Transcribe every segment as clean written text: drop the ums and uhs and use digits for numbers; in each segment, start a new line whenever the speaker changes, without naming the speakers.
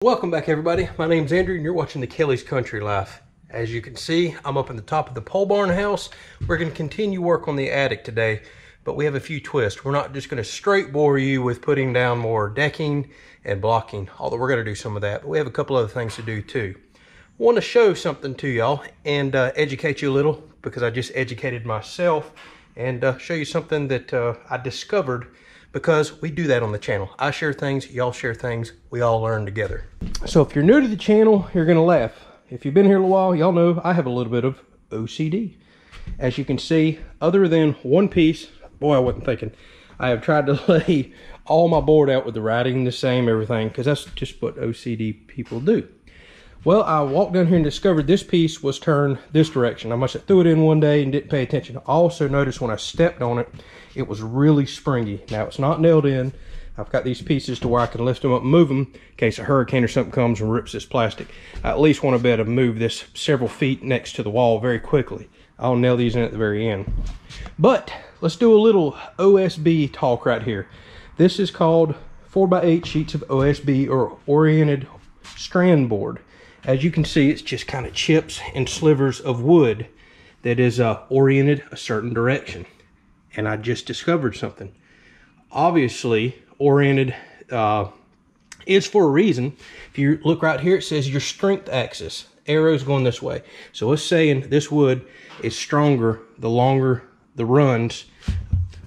Welcome back, everybody. My name's Andrew and you're watching the Kelley's Country Life. As you can see, I'm up in the top of the pole barn house. We're going to continue work on the attic today, but we have a few twists. We're not just going to straight bore you with putting down more decking and blocking, although we're going to do some of that, but we have a couple other things to do too. I want to show something to y'all and educate you a little, because I just educated myself, and show you something that I discovered, because we do that on the channel. I share things, y'all share things, we all learn together. So if you're new to the channel, you're gonna laugh. If you've been here a little while, y'all know I have a little bit of OCD. As you can see, other than one piece, boy, I wasn't thinking, I have tried to lay all my board out with the writing the same, everything, because that's just what OCD people do. Well, I walked down here and discovered this piece was turned this direction. I must have threw it in one day and didn't pay attention. I also noticed when I stepped on it, it was really springy. Now, it's not nailed in. I've got these pieces to where I can lift them up and move them in case a hurricane or something comes and rips this plastic. I at least want to be able to move this several feet next to the wall very quickly. I'll nail these in at the very end. But let's do a little OSB talk right here. This is called 4x8 sheets of OSB, or oriented strand board. As you can see, it's just kind of chips and slivers of wood that is oriented a certain direction. And I just discovered something. Obviously, oriented is for a reason. If you look right here, it says your strength axis. Arrows going this way. So it's saying this wood is stronger the longer the runs,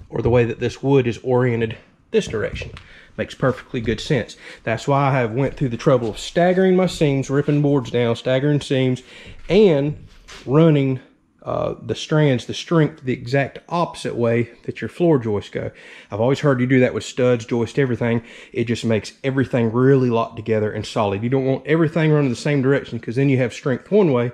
or the way that this wood is oriented this direction. Makes perfectly good sense. That's why I have went through the trouble of staggering my seams, ripping boards down, staggering seams, and running the strands, the strength, the exact opposite way that your floor joists go. I've always heard you do that with studs, joist, everything. It just makes everything really locked together and solid. You don't want everything running the same direction, because then you have strength one way,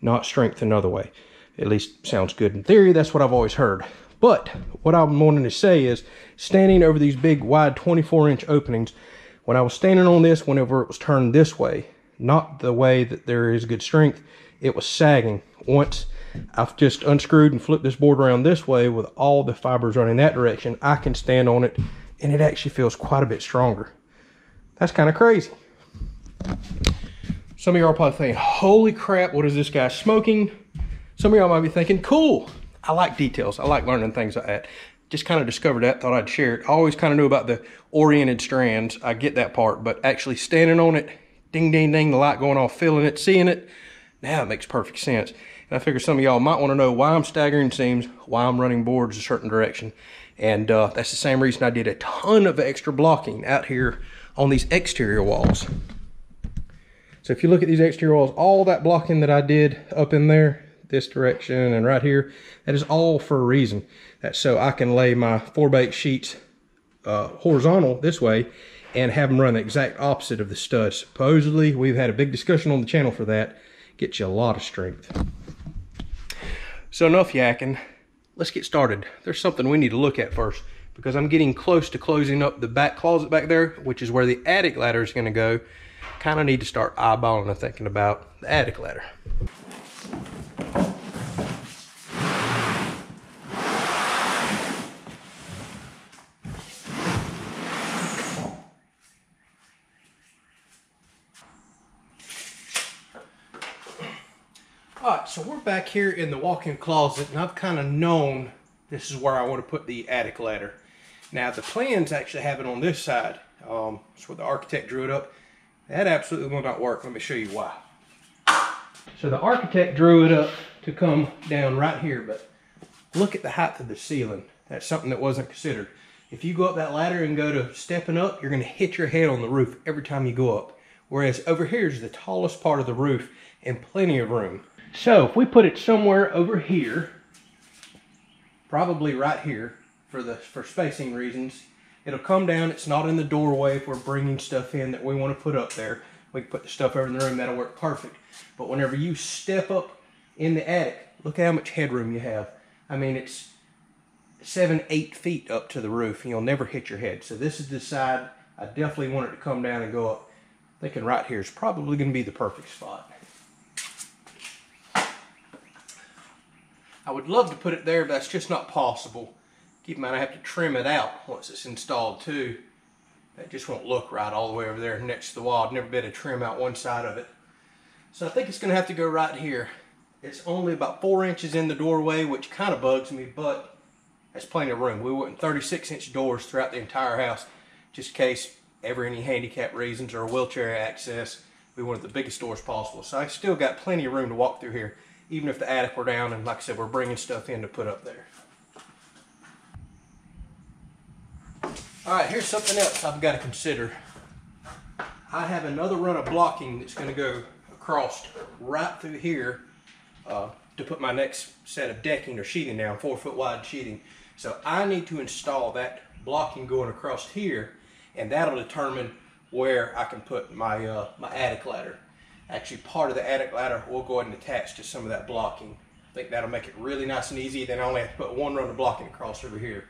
not strength another way. At least sounds good in theory. That's what I've always heard. But what I'm wanting to say is, standing over these big wide 24-inch openings, when I was standing on this, whenever it was turned this way, not the way that there is good strength, it was sagging. Once I've just unscrewed and flipped this board around this way with all the fibers running that direction, I can stand on it and it actually feels quite a bit stronger. That's kind of crazy. Some of y'all are probably thinking, holy crap, what is this guy smoking? Some of y'all might be thinking, cool. I like details. I like learning things like that. Just kind of discovered that, thought I'd share it. I always kind of knew about the oriented strands. I get that part, but actually standing on it, ding, ding, ding, the light going off, feeling it, seeing it, now it makes perfect sense. And I figure some of y'all might want to know why I'm staggering seams, why I'm running boards a certain direction. And that's the same reason I did a ton of extra blocking out here on these exterior walls. So if you look at these exterior walls, all that blocking that I did up in there, this direction and right here, that is all for a reason. That's so I can lay my 4x8 sheets horizontal this way and have them run the exact opposite of the studs. Supposedly, we've had a big discussion on the channel for that. Gets you a lot of strength. So enough yakking. Let's get started. There's something we need to look at first, because I'm getting close to closing up the back closet back there, which is where the attic ladder is going to go. Kind of need to start eyeballing and thinking about the attic ladder. Alright, so we're back here in the walk-in closet, and I've kind of known this is where I want to put the attic ladder. Now, the plans actually have it on this side. That's where the architect drew it up. That absolutely will not work. Let me show you why. So the architect drew it up to come down right here, but look at the height of the ceiling. That's something that wasn't considered. If you go up that ladder and go to stepping up, you're going to hit your head on the roof every time you go up. Whereas over here is the tallest part of the roof and plenty of room. So if we put it somewhere over here, probably right here for spacing reasons, it'll come down. It's not in the doorway if we're bringing stuff in that we want to put up there. We can put the stuff over in the room, that'll work perfect. But whenever you step up in the attic, look how much headroom you have. I mean, it's 7-8 feet up to the roof, and you'll never hit your head. So this is the side I definitely want it to come down and go up. Thinking right here is probably going to be the perfect spot. I would love to put it there, but that's just not possible. Keep in mind I have to trim it out once it's installed too. That just won't look right all the way over there next to the wall. I've never been able to trim out one side of it. So I think it's gonna have to go right here. It's only about 4 inches in the doorway, which kind of bugs me, but that's plenty of room. We went 36-inch doors throughout the entire house, just in case ever any handicap reasons or wheelchair access. We wanted the biggest doors possible. So I still got plenty of room to walk through here, even if the attic were down, and like I said, we're bringing stuff in to put up there. All right, here's something else I've got to consider. I have another run of blocking that's going to go across right through here to put my next set of decking or sheeting down, 4-foot wide sheeting. So I need to install that blocking going across here, and that'll determine where I can put my my attic ladder. Actually, part of the attic ladder will go ahead and attach to some of that blocking. I think that'll make it really nice and easy. Then I only have to put one run of blocking across over here.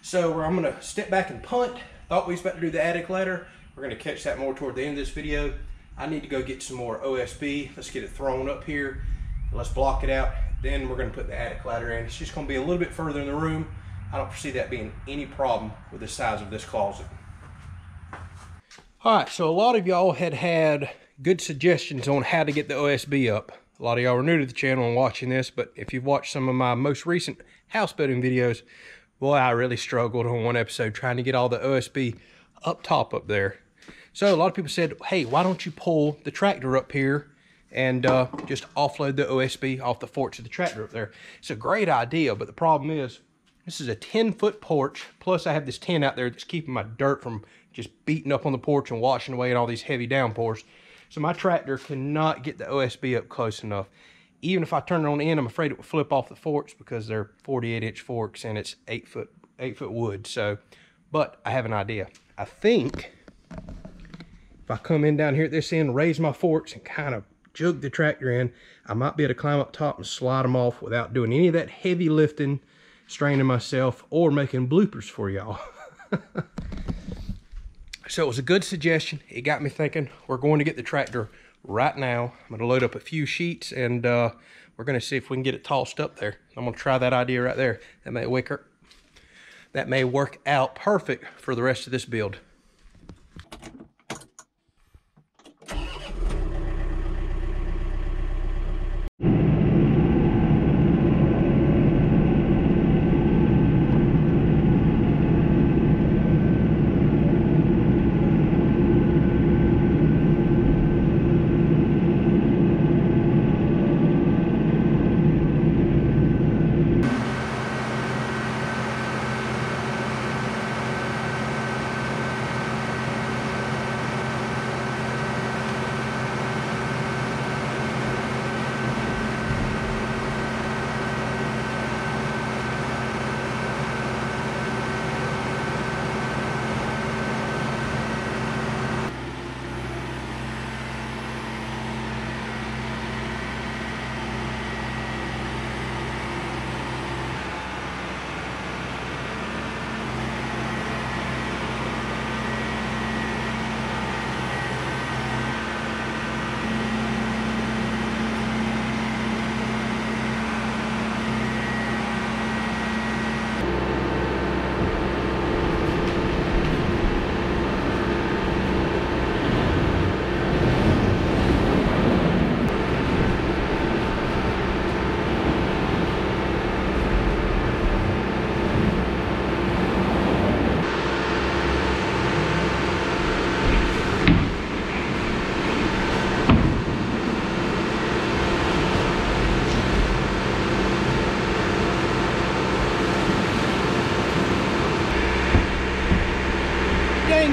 So I'm going to step back and punt. Thought we was about to do the attic ladder. We're going to catch that more toward the end of this video. I need to go get some more OSB. Let's get it thrown up here. Let's block it out. Then we're going to put the attic ladder in. It's just going to be a little bit further in the room. I don't foresee that being any problem with the size of this closet. All right, so a lot of y'all had good suggestions on how to get the OSB up. A lot of y'all are new to the channel and watching this, but if you've watched some of my most recent house building videos, boy, I really struggled on one episode trying to get all the OSB up top up there. So a lot of people said, hey, why don't you pull the tractor up here and just offload the OSB off the forks of the tractor up there. It's a great idea, but the problem is this is a 10-foot porch, plus I have this tent out there that's keeping my dirt from just beating up on the porch and washing away in all these heavy downpours. So my tractor cannot get the OSB up close enough. Even if I turn it on the end, I'm afraid it will flip off the forks because they're 48-inch forks and it's 8-foot wood. So, but I have an idea. I think if I come in down here at this end, raise my forks and kind of jug the tractor in, I might be able to climb up top and slide them off without doing any of that heavy lifting, straining myself, or making bloopers for y'all. So it was a good suggestion. It got me thinking. We're going to get the tractor right now. I'm going to load up a few sheets and we're going to see if we can get it tossed up there. I'm going to try that idea right there. That may work out perfect for the rest of this build.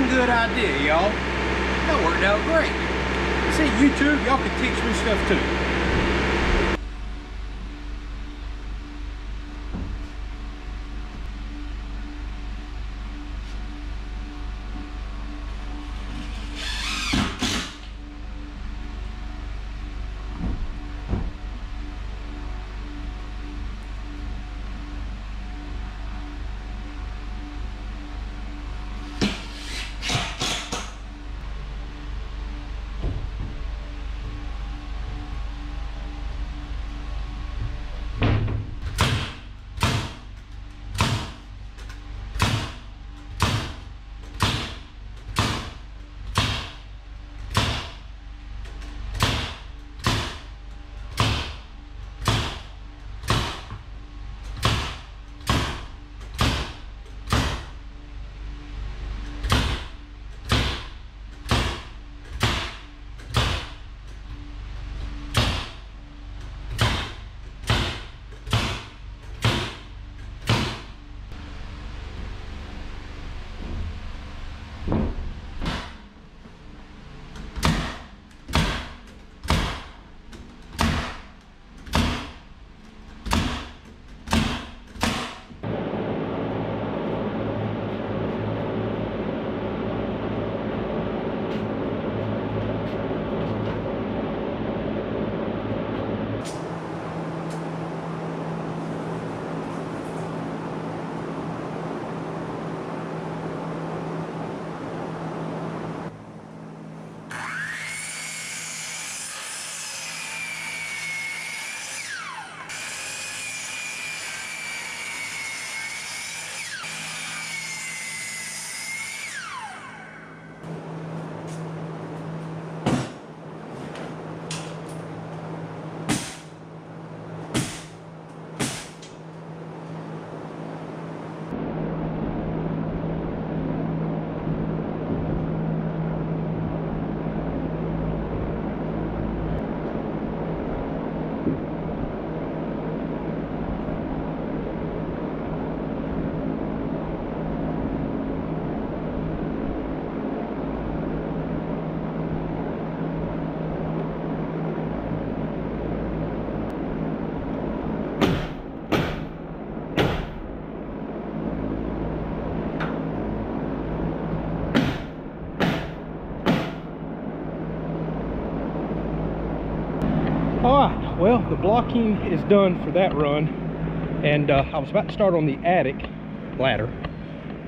Good idea, y'all. That worked out great. See, YouTube, y'all can teach me stuff too. All right, well, the blocking is done for that run, and I was about to start on the attic ladder,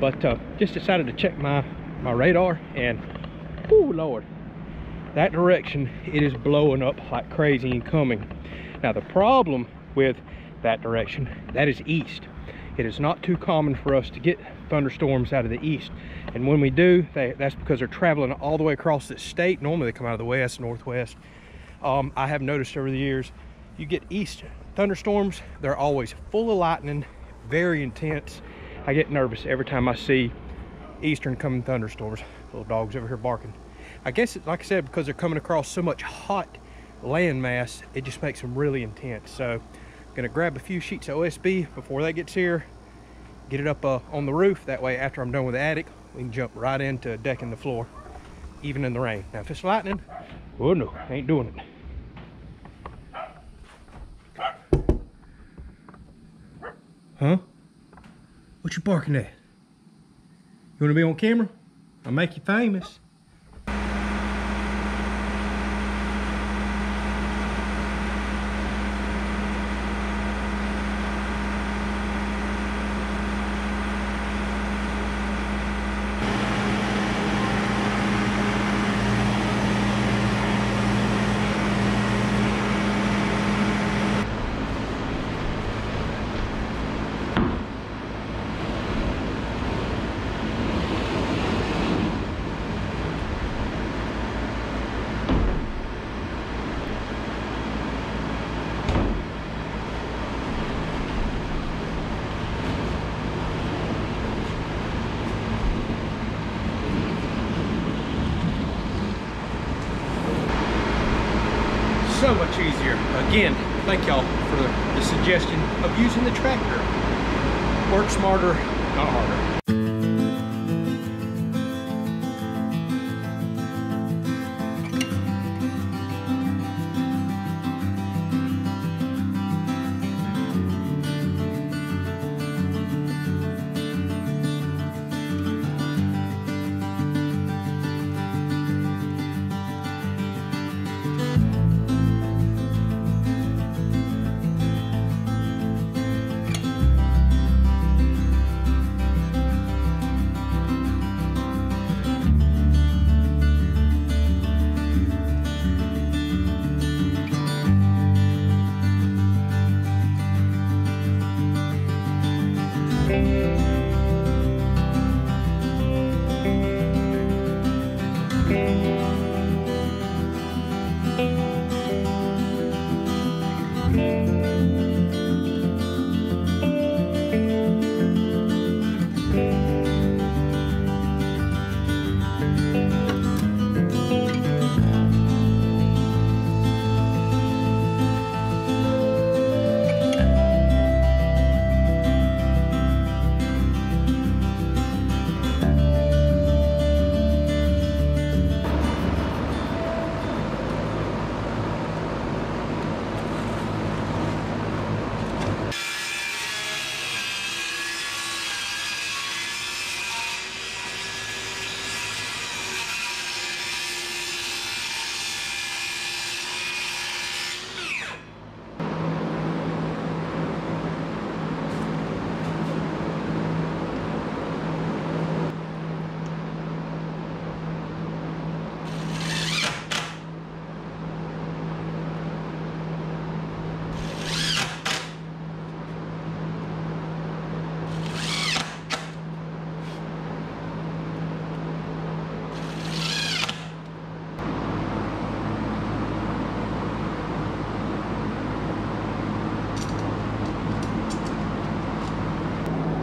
but just decided to check my radar, and oh Lord, that direction, it is blowing up like crazy and coming. Now the problem with that direction, that is east. It is not too common for us to get thunderstorms out of the east, and when we do, that's because they're traveling all the way across the state. Normally they come out of the west, northwest. I have noticed over the years, you get east thunderstorms, they're always full of lightning, very intense. I get nervous every time I see eastern coming thunderstorms. Little dog's over here barking. I guess it's, like I said, because they're coming across so much hot land mass, it just makes them really intense. So I'm gonna grab a few sheets of OSB before that gets here, get it up on the roof. That way, after I'm done with the attic, we can jump right into decking the floor, even in the rain. Now, if it's lightning, oh no, ain't doing it. Huh? What you barking at? You wanna be on camera? I'll make you famous. So much easier. Again, thank y'all for the suggestion of using the tractor. Work smarter, not harder.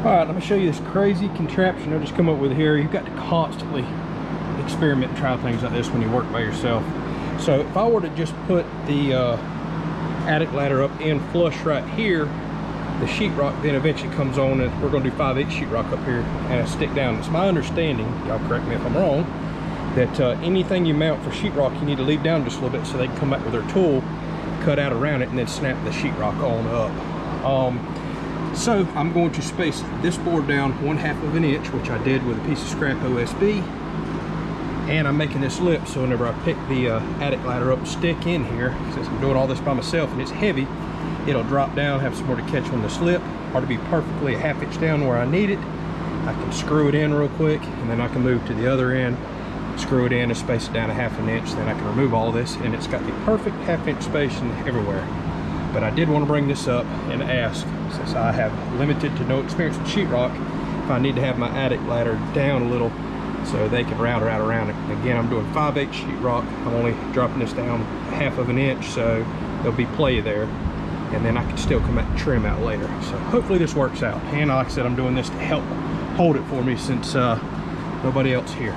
All right, let me show you this crazy contraption I just come up with here. You've got to constantly experiment and try things like this when you work by yourself. So if I were to just put the attic ladder up in flush right here, the sheetrock then eventually comes on, and we're going to do 5/8 sheetrock up here and a stick down. It's my understanding, y'all correct me if I'm wrong, that anything you mount for sheetrock, you need to leave down just a little bit so they can come back with their tool, cut out around it, and then snap the sheetrock on up. So I'm going to space this board down 1/2 of an inch, which I did with a piece of scrap OSB. And I'm making this lip so whenever I pick the attic ladder up, stick in here, since I'm doing all this by myself and it's heavy, it'll drop down, have somewhere to catch on this lip, or to be perfectly a ½ inch down where I need it. I can screw it in real quick, and then I can move to the other end, screw it in and space it down a ½ inch. Then I can remove all this, and it's got the perfect ½ inch spacing everywhere. But I did want to bring this up and ask, since I have limited to no experience with sheetrock, if I need to have my attic ladder down a little so they can route around it. Again, I'm doing 5/8 sheetrock. I'm only dropping this down ½ inch, so there'll be play there. And then I can still come back and trim out later. So hopefully this works out. And like I said, I'm doing this to help hold it for me since nobody else here.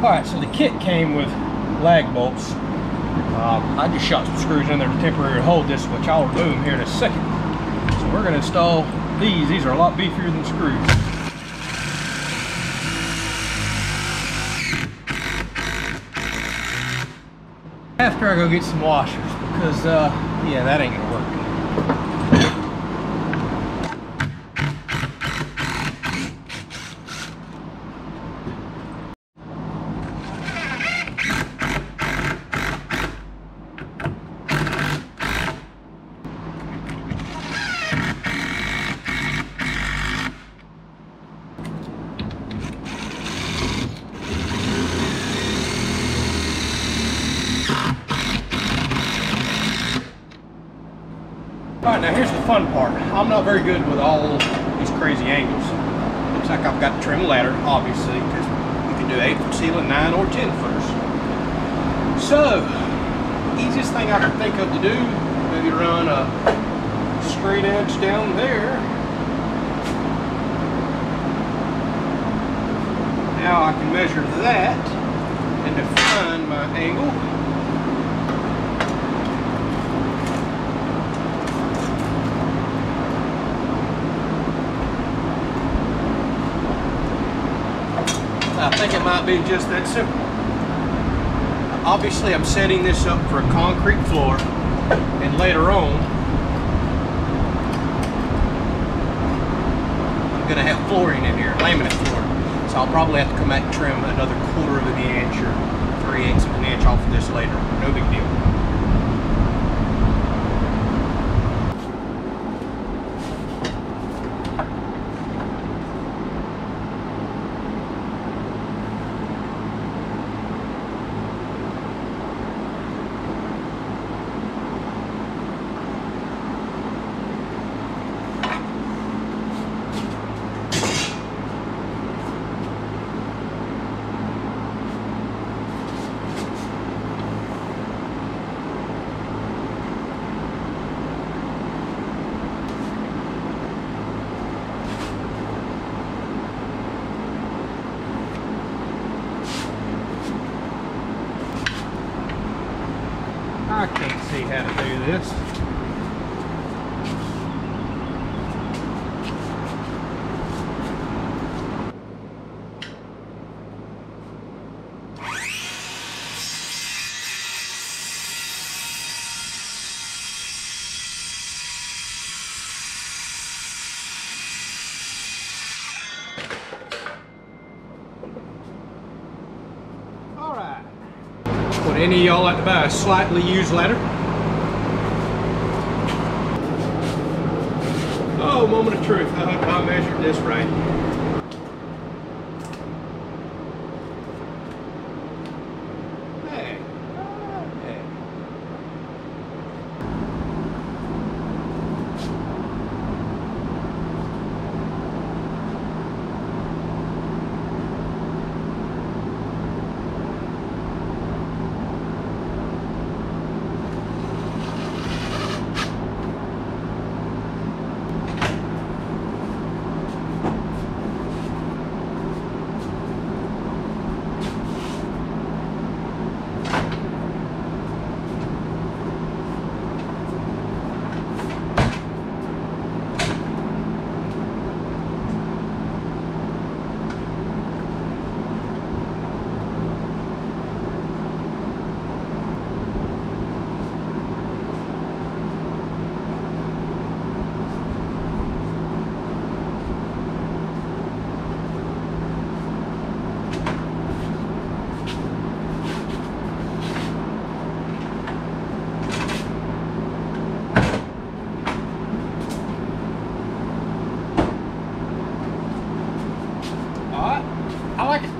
Alright, so the kit came with lag bolts. I just shot some screws in there to temporarily hold this, which I'll remove them here in a second. So we're going to install these. These are a lot beefier than screws. After I go get some washers, because yeah, that ain't gonna work. Alright, now here's the fun part. I'm not very good with all these crazy angles. Looks like I've got to trim a ladder, obviously, because you can do 8-foot ceiling, 9 or 10 footers. So, easiest thing I can think of to do, maybe run a straight edge down there. Now I can measure that and define my angle. I think it might be just that simple. Obviously, I'm setting this up for a concrete floor, and later on, I'm going to have flooring in here, laminate flooring. So I'll probably have to come back and trim another 1/4 of an inch or 3/8 of an inch off of this later. No big deal. I can't see how to do this. Would any of y'all like to buy a slightly used ladder? Oh, moment of truth. I hope I measured this right. Hey. Hey. I like it.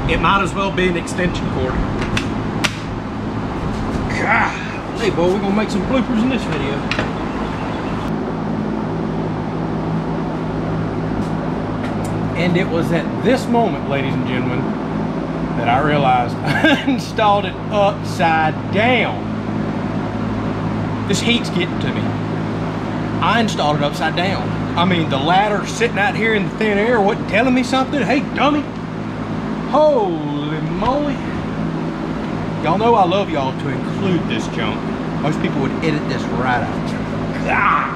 It might as well be an extension cord. God, hey boy, we're gonna make some bloopers in this video. And it was at this moment, ladies and gentlemen, that I realized I installed it upside down. This heat's getting to me. I installed it upside down. I mean, the ladder sitting out here in the thin air wasn't telling me something. Hey, dummy. Holy moly. Y'all know I love y'all to include this junk. Most people would edit this right out. Ah,